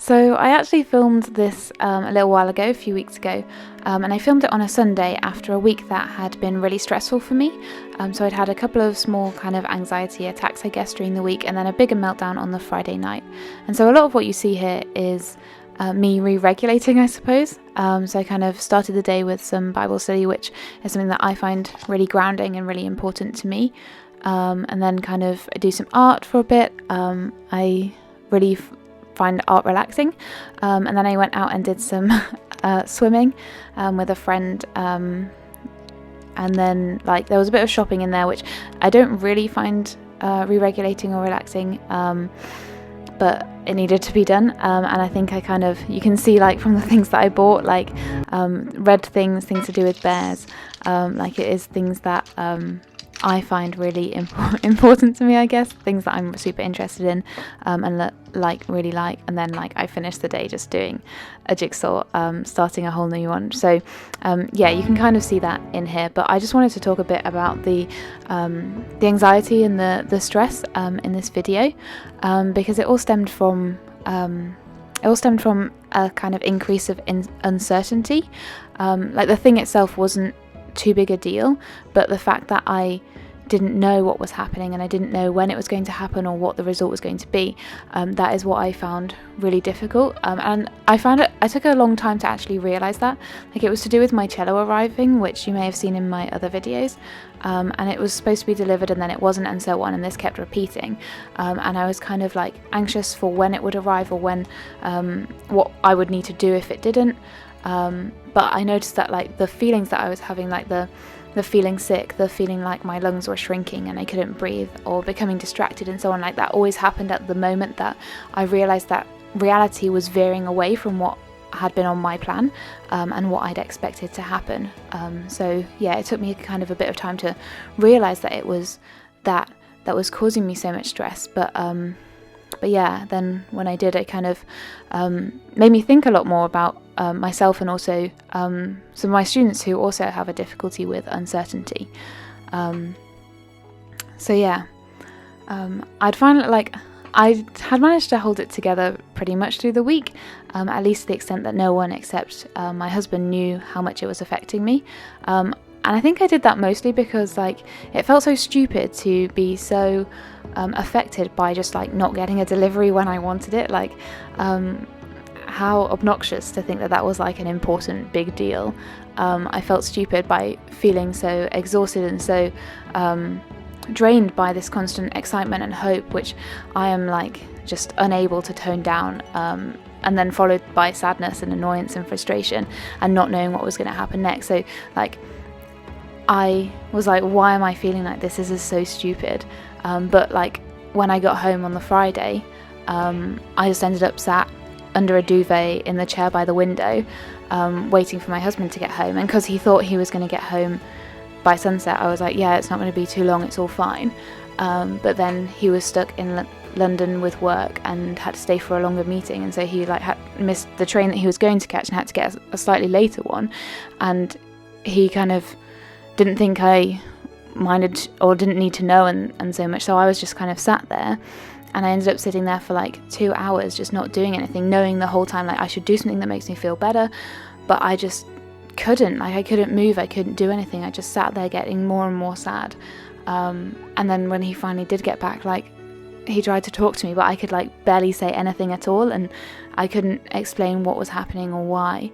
So I actually filmed this a little while ago, a few weeks ago, and I filmed it on a Sunday after a week that had been really stressful for me. So I'd had a couple of small kind of anxiety attacks, I guess, during the week, and then a bigger meltdown on the Friday night. And so a lot of what you see here is me re-regulating, I suppose. So I kind of started the day with some Bible study, which is something that I find really grounding and really important to me. And then kind of do some art for a bit. I really find art relaxing, and then I went out and did some swimming with a friend, and then like there was a bit of shopping in there, which I don't really find re-regulating or relaxing, but it needed to be done, and I think I kind of, you can see like from the things that I bought, like red things to do with bears, like it is things that I find really important to me, I guess, things that I'm super interested in, and really like, and then like I finished the day just doing a jigsaw, starting a whole new one. So yeah, you can kind of see that in here, but I just wanted to talk a bit about the anxiety and the stress in this video, because it all stemmed from a kind of increase of uncertainty. Like the thing itself wasn't too big a deal, but the fact that I didn't know what was happening and I didn't know when it was going to happen or what the result was going to be, that is what I found really difficult, and I took a long time to actually realise that. Like it was to do with my cello arriving, which you may have seen in my other videos, and it was supposed to be delivered and then it wasn't, and so on, and this kept repeating, and I was kind of like anxious for when it would arrive or when what I would need to do if it didn't. But I noticed that like the feelings that I was having, like the feeling sick, the feeling like my lungs were shrinking and I couldn't breathe, or becoming distracted and so on, like that always happened at the moment that I realised that reality was veering away from what had been on my plan, and what I'd expected to happen. So yeah, it took me kind of a bit of time to realise that it was that was causing me so much stress, but yeah, then when I did, it kind of made me think a lot more about myself, and also some of my students who also have a difficulty with uncertainty. So yeah, I'd find like I had managed to hold it together pretty much through the week, at least to the extent that no one except my husband knew how much it was affecting me. And I think I did that mostly because like it felt so stupid to be so affected by just like not getting a delivery when I wanted it. Like how obnoxious to think that was like an important big deal. I felt stupid by feeling so exhausted and so drained by this constant excitement and hope, which I am like just unable to tone down, and then followed by sadness and annoyance and frustration and not knowing what was going to happen next. So like I was like, why am I feeling like this? This is so stupid. But like when I got home on the Friday, I just ended up sat under a duvet in the chair by the window, waiting for my husband to get home. And because he thought he was going to get home by sunset, I was like, yeah, it's not going to be too long, it's all fine. But then he was stuck in London with work and had to stay for a longer meeting, and so he like had missed the train that he was going to catch and had to get a slightly later one, and he kind of didn't think I minded or didn't need to know and so much, so I was just kind of sat there, and I ended up sitting there for like 2 hours just not doing anything, knowing the whole time like I should do something that makes me feel better, but I just couldn't. Like I couldn't move, I couldn't do anything. I just sat there getting more and more sad, and then when he finally did get back, like he tried to talk to me, but I could like barely say anything at all, and I couldn't explain what was happening or why.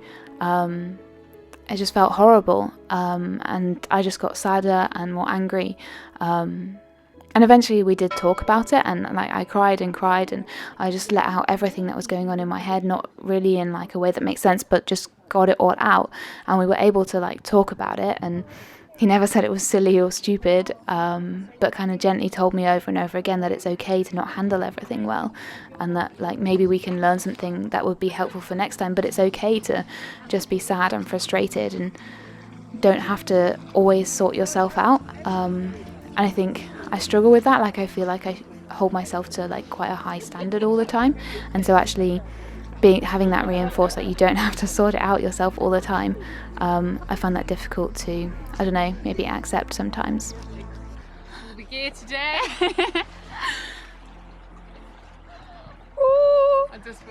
It just felt horrible, and I just got sadder and more angry, and eventually we did talk about it, and like I cried and I just let out everything that was going on in my head, not really in like a way that makes sense, but just got it all out, and we were able to like talk about it, and he never said it was silly or stupid, but kind of gently told me over and over again that it's okay to not handle everything well, and that like maybe we can learn something that would be helpful for next time, but it's okay to just be sad and frustrated and don't have to always sort yourself out. And I think I struggle with that. Like I feel like I hold myself to like quite a high standard all the time, and so actually having that reinforced that you don't have to sort it out yourself all the time, I find that difficult to, I don't know, maybe accept sometimes. We're here today. Ooh. I just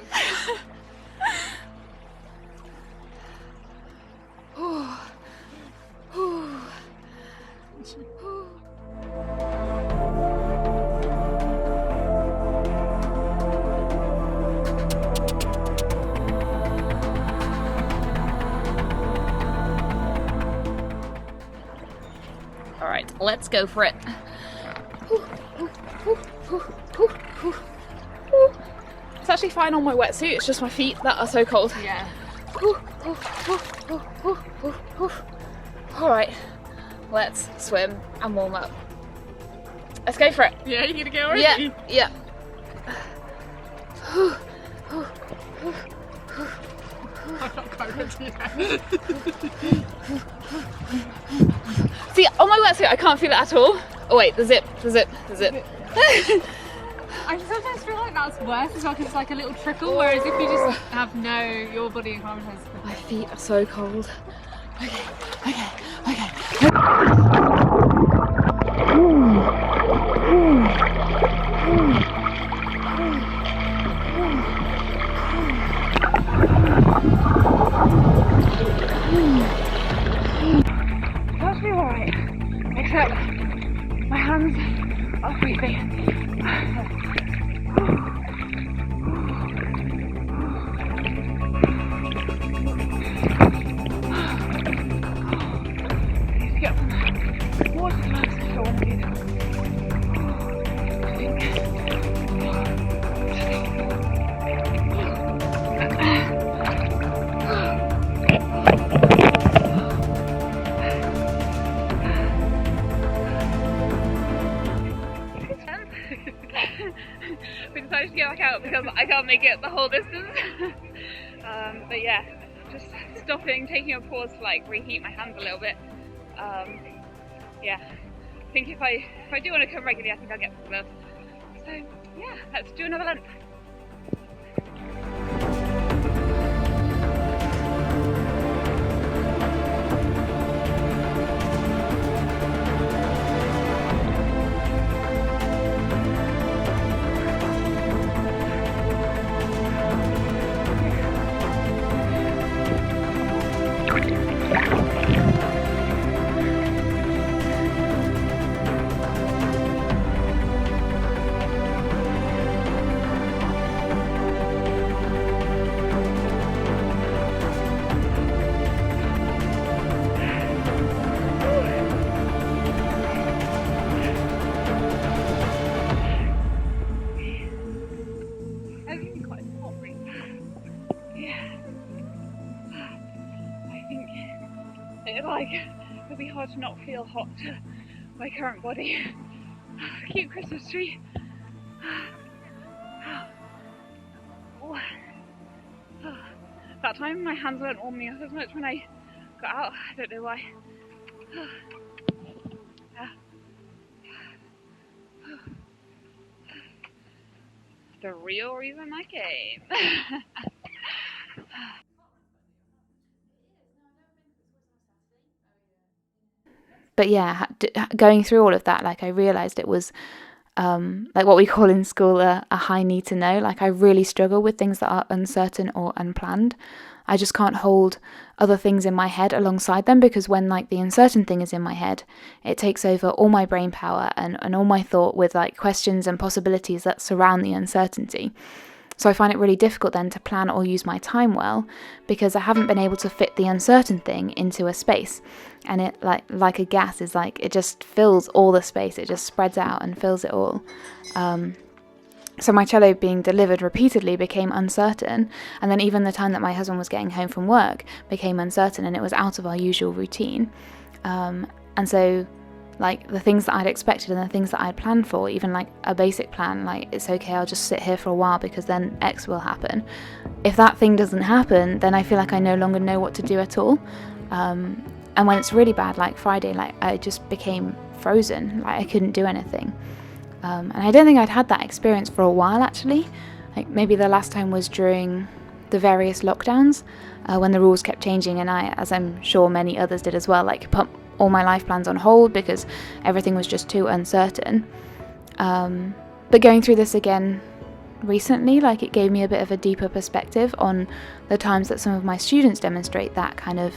Alright, let's go for it. It's actually fine on my wetsuit, it's just my feet that are so cold. yeah. Alright, let's swim and warm up. Let's go for it. Yeah, you gonna go already? Yeah. I'm not quite ready yet. See, on my wetsuit I can't feel it at all. Oh wait, the zip. I sometimes feel like that's worse as well because it's like a little trickle, whereas if you just have your body acclimatized. My feet are so cold. Okay. That's actually alright, except my hands are freezing. Get some water gloves if I want to do that. We decided to get back out because I can't make it the whole distance. But yeah, just stopping, taking a pause to like reheat my hands a little bit. Yeah, I think if I do want to come regularly, I think I'll get some gloves. So yeah, let's do another length. It'll be hard to not feel hot to my current body. Cute Christmas tree. That time my hands weren't warming up as much when I got out. I don't know why. The real reason I came. But yeah, going through all of that, like I realised it was like what we call in school a high need to know. Like I really struggle with things that are uncertain or unplanned. I just can't hold other things in my head alongside them, because when like the uncertain thing is in my head, it takes over all my brain power and all my thought with like questions and possibilities that surround the uncertainty. So I find it really difficult then to plan or use my time well, because I haven't been able to fit the uncertain thing into a space. And it like a gas is like, it just fills all the space. It just spreads out and fills it all. So my cello being delivered repeatedly became uncertain. And then even the time that my husband was getting home from work became uncertain, and it was out of our usual routine. And so like the things that I'd expected and the things that I'd planned for, even like a basic plan, like it's okay, I'll just sit here for a while because then X will happen. If that thing doesn't happen, then I feel like I no longer know what to do at all. And when it's really bad, like Friday, like I just became frozen, like I couldn't do anything. And I don't think I'd had that experience for a while actually. Like maybe the last time was during the various lockdowns, when the rules kept changing, and I, as I'm sure many others did as well, like put all my life plans on hold because everything was just too uncertain. But going through this again recently. Like, it gave me a bit of a deeper perspective on the times that some of my students demonstrate that kind of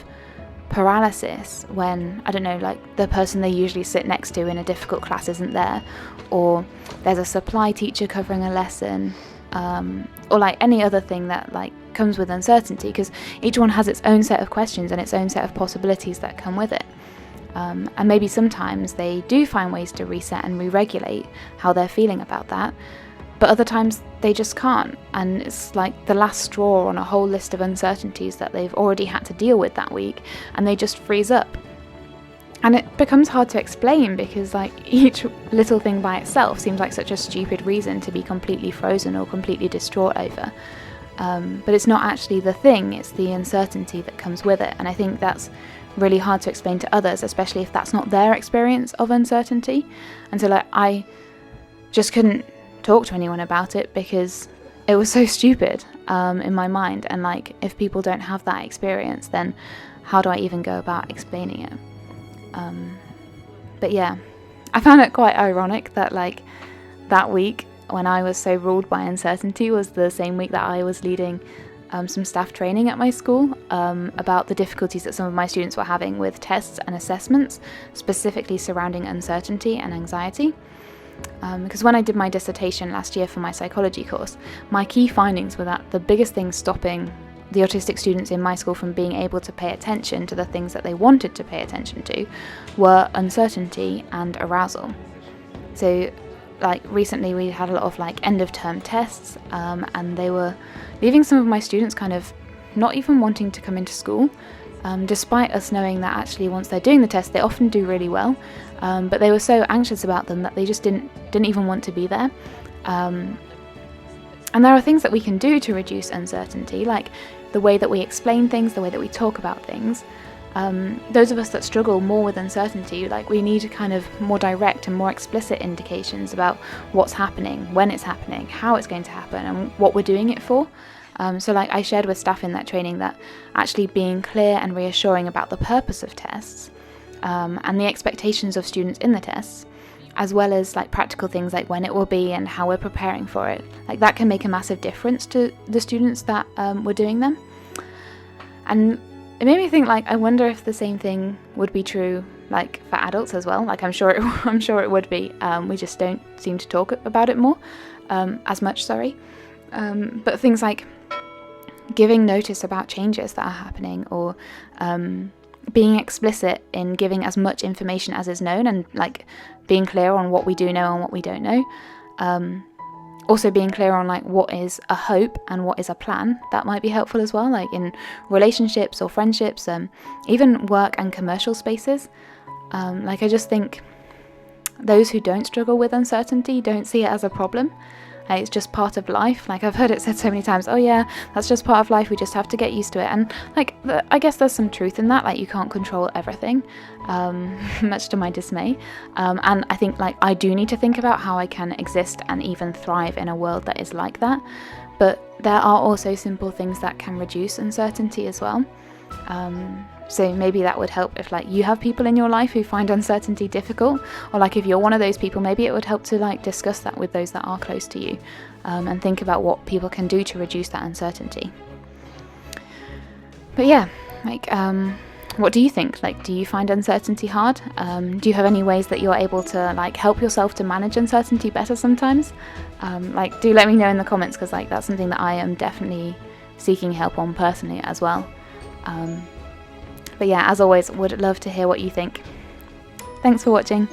paralysis when, I don't know, like the person they usually sit next to in a difficult class isn't there, or there's a supply teacher covering a lesson, or like any other thing that like comes with uncertainty, because each one has its own set of questions and its own set of possibilities that come with it. And maybe sometimes they do find ways to reset and re-regulate how they're feeling about that, but other times they just can't, and it's like the last straw on a whole list of uncertainties that they've already had to deal with that week, and they just freeze up. And it becomes hard to explain because like each little thing by itself seems like such a stupid reason to be completely frozen or completely distraught over. But it's not actually the thing, it's the uncertainty that comes with it. And I think that's really hard to explain to others, especially if that's not their experience of uncertainty. And so like I just couldn't talk to anyone about it because it was so stupid in my mind. And like, if people don't have that experience, then how do I even go about explaining it? But yeah, I found it quite ironic that like that week when I was so ruled by uncertainty was the same week that I was leading some staff training at my school about the difficulties that some of my students were having with tests and assessments, specifically surrounding uncertainty and anxiety. Because when I did my dissertation last year for my psychology course, my key findings were that the biggest thing stopping the autistic students in my school from being able to pay attention to the things that they wanted to pay attention to were uncertainty and arousal. So like recently we had a lot of like end of term tests, and they were leaving some of my students kind of not even wanting to come into school, despite us knowing that actually once they're doing the test they often do really well, but they were so anxious about them that they just didn't even want to be there. And there are things that we can do to reduce uncertainty, like the way that we explain things, the way that we talk about things. Those of us that struggle more with uncertainty, like we need kind of more direct and more explicit indications about what's happening, when it's happening, how it's going to happen, and what we're doing it for. So like I shared with staff in that training that actually being clear and reassuring about the purpose of tests and the expectations of students in the tests, as well as like practical things like when it will be and how we're preparing for it, like that can make a massive difference to the students that were doing them. And it made me think, like, I wonder if the same thing would be true like for adults as well. Like I'm sure it would be. We just don't seem to talk about it more as much. But things like giving notice about changes that are happening, or being explicit in giving as much information as is known, and like being clear on what we do know and what we don't know. Also being clear on like what is a hope and what is a plan, that might be helpful as well, like in relationships or friendships, even work and commercial spaces. Like I just think those who don't struggle with uncertainty don't see it as a problem. It's just part of life. Like I've heard it said so many times, oh yeah, that's just part of life, we just have to get used to it. And like I guess there's some truth in that, like you can't control everything, much to my dismay. And I think like I do need to think about how I can exist and even thrive in a world that is like that. But there are also simple things that can reduce uncertainty as well. So maybe that would help if like you have people in your life who find uncertainty difficult, or like if you're one of those people, maybe it would help to like discuss that with those that are close to you, and think about what people can do to reduce that uncertainty. But yeah, like what do you think? Like, do you find uncertainty hard? Do you have any ways that you're able to like help yourself to manage uncertainty better sometimes? Like do let me know in the comments, because like that's something that I am definitely seeking help on personally as well. But yeah, as always, would love to hear what you think. Thanks for watching.